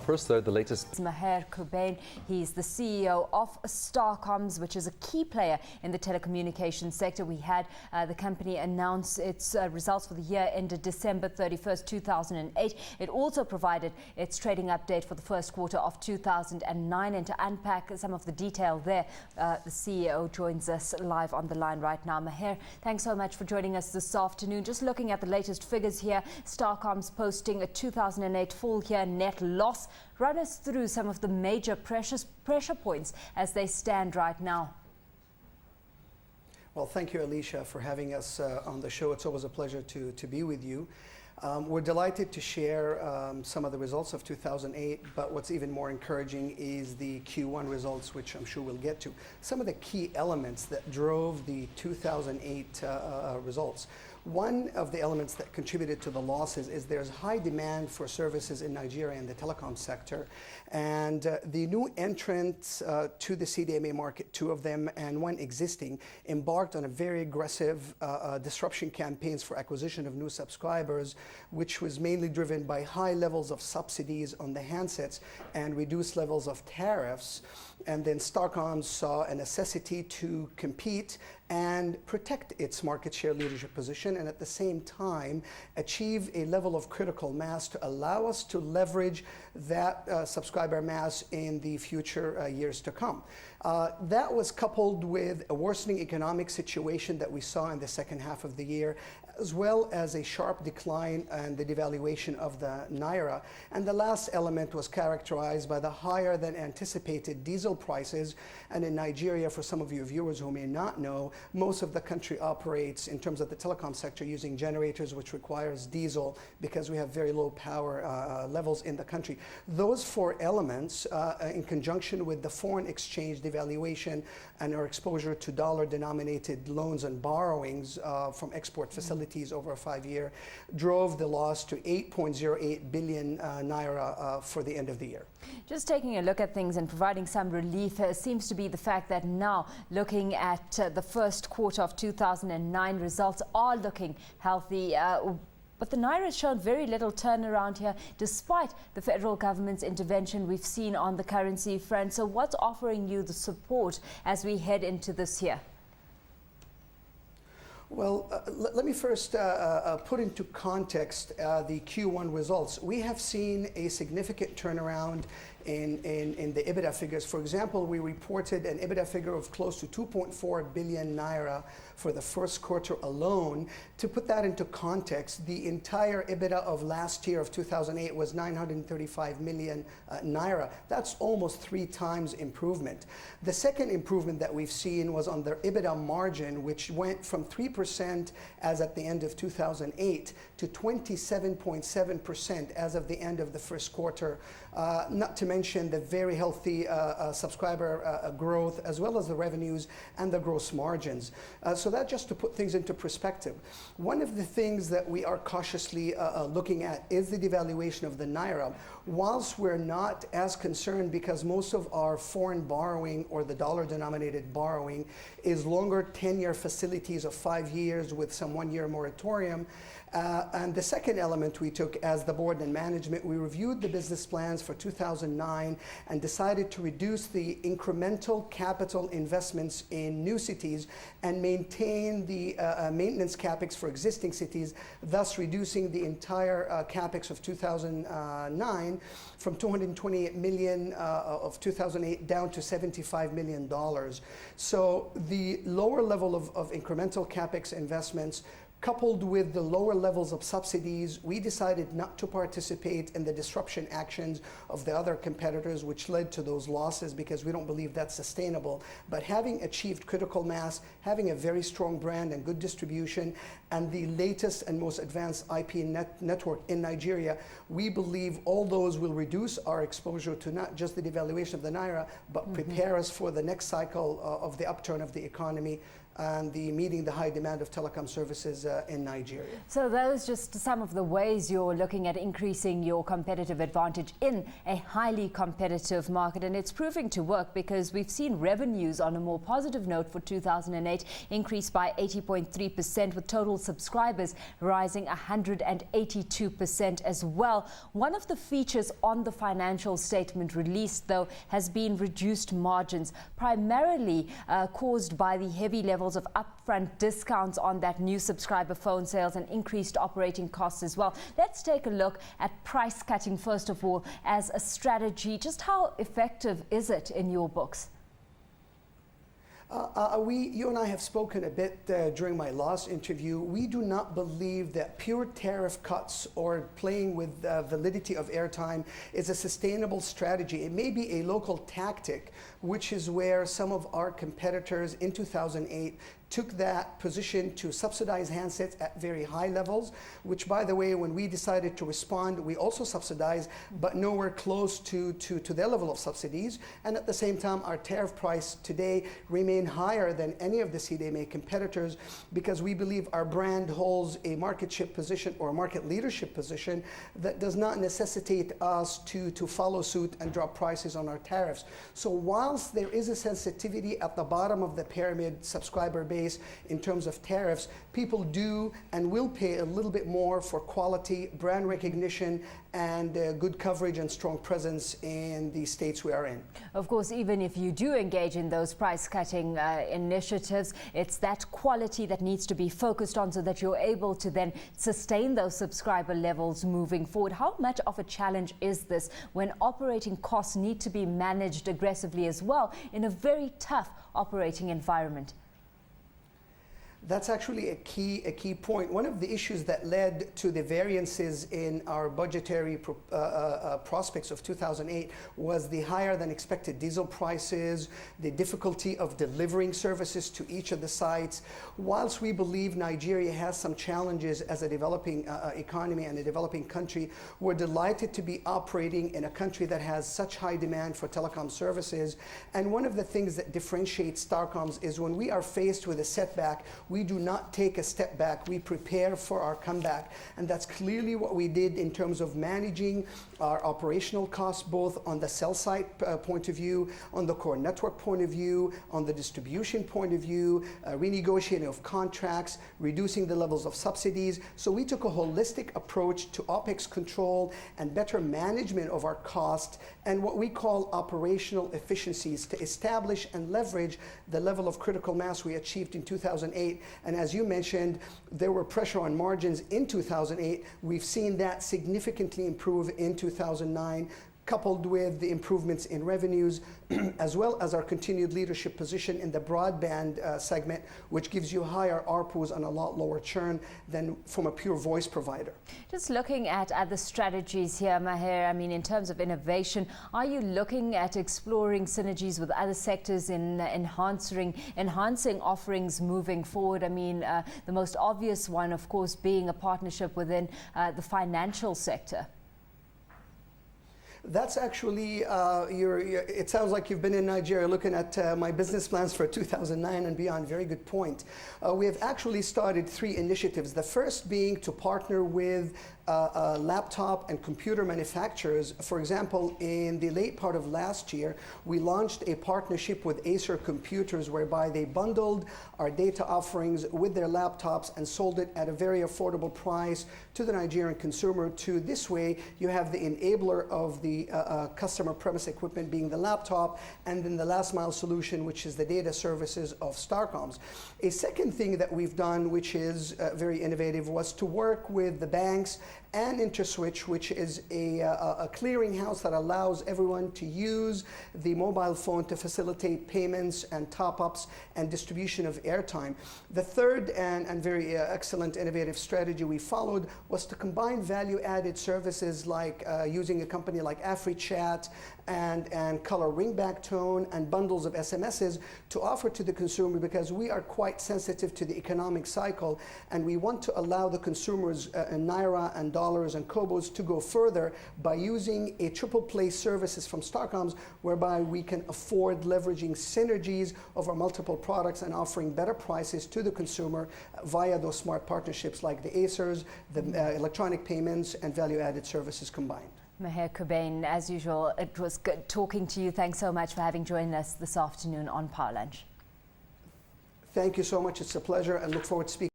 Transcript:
First, though, the latest. Maher Kubain, he's the CEO of Starcomms, which is a key player in the telecommunications sector. We had the company announce its results for the year ended December 31st, 2008. It also provided its trading update for the first quarter of 2009. And to unpack some of the detail there, the CEO joins us live on the line right now. Maher, thanks so much for joining us this afternoon. Just looking at the latest figures here, Starcomms posting a 2008 full year net loss. Run us through some of the major pressure points as they stand right now. Well, thank you, Alicia, for having us on the show. It's always a pleasure to be with you. We're delighted to share some of the results of 2008, but what's even more encouraging is the Q1 results, which I'm sure we'll get to. Some of the key elements that drove the 2008 results. One of the elements that contributed to the losses is there's high demand for services in Nigeria in the telecom sector. And the new entrants to the CDMA market, two of them and one existing, embarked on a very aggressive disruption campaigns for acquisition of new subscribers, which was mainly driven by high levels of subsidies on the handsets and reduced levels of tariffs. And then Starcomms saw a necessity to compete and protect its market share leadership position, and at the same time achieve a level of critical mass to allow us to leverage that subscriber mass in the future years to come. That was coupled with a worsening economic situation that we saw in the second half of the year, as well as a sharp decline and the devaluation of the Naira. And the last element was characterized by the higher than anticipated diesel prices. And in Nigeria, for some of you viewers who may not know, most of the country operates in terms of the telecom sector using generators, which requires diesel because we have very low power levels in the country. Those four elements, in conjunction with the foreign exchange devaluation and our exposure to dollar-denominated loans and borrowings from export facilities over a 5-year, drove the loss to 8.08 billion naira for the end of the year. Just taking a look at things and providing some relief seems to be the fact that now, looking at the first quarter of 2009, results are looking healthy. But the Naira has shown very little turnaround here, despite the federal government's intervention we've seen on the currency front. So what's offering you the support as we head into this year? Well, let me first put into context the Q1 results. We have seen a significant turnaround in the EBITDA figures. For example, we reported an EBITDA figure of close to 2.4 billion naira for the first quarter alone. To put that into context, the entire EBITDA of last year of 2008 was 935 million naira. That's almost 3 times improvement. The second improvement that we've seen was on their EBITDA margin, which went from 3% as at the end of 2008 to 27.7% as of the end of the first quarter. Not to mention the very healthy subscriber growth, as well as the revenues and the gross margins. So that just to put things into perspective. One of the things that we are cautiously looking at is the devaluation of the Naira. Whilst we're not as concerned because most of our foreign borrowing or the dollar-denominated borrowing is longer 10-year facilities of 5 years with some 1-year moratorium. And the second element we took as the board and management, we reviewed the business plans for 2009 and decided to reduce the incremental capital investments in new cities and maintain the maintenance capex for existing cities, thus reducing the entire capex of 2009 from 228 million of 2008 down to $75 million. So the lower level of incremental capex investments, coupled with the lower levels of subsidies, we decided not to participate in the disruption actions of the other competitors, which led to those losses because we don't believe that's sustainable. But having achieved critical mass, having a very strong brand and good distribution, and the latest and most advanced IP network in Nigeria, we believe all those will reduce our exposure to not just the devaluation of the Naira, but prepare us for the next cycle of the upturn of the economy and meeting the high demand of telecom services in Nigeria. So those just some of the ways you're looking at increasing your competitive advantage in a highly competitive market, and it's proving to work because we've seen revenues on a more positive note for 2008 increase by 80.3%, with total subscribers rising 182% as well. One of the features on the financial statement released, though, has been reduced margins, primarily caused by the heavy levels of upfront discounts on that new subscriber phone sales and increased operating costs as well. Let's take a look at price cutting first of all as a strategy. Just how effective is it in your books? You and I have spoken a bit during my last interview. We do not believe that pure tariff cuts or playing with validity of airtime is a sustainable strategy. It may be a local tactic, which is where some of our competitors in 2008 took that position to subsidize handsets at very high levels, which, by the way, when we decided to respond, we also subsidized, but nowhere close to their level of subsidies. And at the same time, our tariff price today remain higher than any of the CDMA competitors, because we believe our brand holds a market share position or a market leadership position that does not necessitate us to follow suit and drop prices on our tariffs. So whilst there is a sensitivity at the bottom of the pyramid subscriber base in terms of tariffs, people do and will pay a little bit more for quality, brand recognition, and good coverage and strong presence in the states we are in. Of course, even if you do engage in those price-cutting initiatives, it's that quality that needs to be focused on so that you're able to then sustain those subscriber levels moving forward. How much of a challenge is this when operating costs need to be managed aggressively as well in a very tough operating environment? That's actually a key point. One of the issues that led to the variances in our budgetary prospects of 2008 was the higher than expected diesel prices, the difficulty of delivering services to each of the sites. Whilst we believe Nigeria has some challenges as a developing economy and a developing country, we're delighted to be operating in a country that has such high demand for telecom services. And one of the things that differentiates Starcomms is when we are faced with a setback, we do not take a step back. We prepare for our comeback. And that's clearly what we did in terms of managing our operational costs, both on the cell site point of view, on the core network point of view, on the distribution point of view, renegotiating of contracts, reducing the levels of subsidies. So we took a holistic approach to OPEX control and better management of our cost and what we call operational efficiencies to establish and leverage the level of critical mass we achieved in 2008. And as you mentioned, there were pressure on margins in 2008. We've seen that significantly improve in 2009, coupled with the improvements in revenues, as well as our continued leadership position in the broadband segment, which gives you higher ARPUs and a lot lower churn than from a pure voice provider. Just looking at the strategies here, Maher, I mean, in terms of innovation, are you looking at exploring synergies with other sectors in enhancing offerings moving forward? I mean, the most obvious one, of course, being a partnership within the financial sector. That's actually, it sounds like you've been in Nigeria looking at my business plans for 2009 and beyond. Very good point. We have actually started 3 initiatives. The first being to partner with laptop and computer manufacturers. For example, in the late part of last year, we launched a partnership with Acer Computers whereby they bundled our data offerings with their laptops and sold it at a very affordable price to the Nigerian consumer. To this way, you have the enabler of the customer premise equipment being the laptop, and then the last mile solution, which is the data services of Starcomms. A second thing that we've done, which is very innovative, was to work with the banks and InterSwitch, which is a clearinghouse that allows everyone to use the mobile phone to facilitate payments and top-ups and distribution of airtime. The third and very excellent innovative strategy we followed was to combine value-added services like using a company like AfriChat and color ringback tone and bundles of SMSs to offer to the consumer, because we are quite sensitive to the economic cycle and we want to allow the consumers in Naira and dollars and kobos to go further by using a triple play services from Starcomms, whereby we can afford leveraging synergies of our multiple products and offering better prices to the consumer via those smart partnerships like the Acers, the electronic payments, and value-added services combined. Meher Kubain, as usual, it was good talking to you. Thanks so much for having joined us this afternoon on Power Lunch. Thank you so much. It's a pleasure, and look forward to speaking.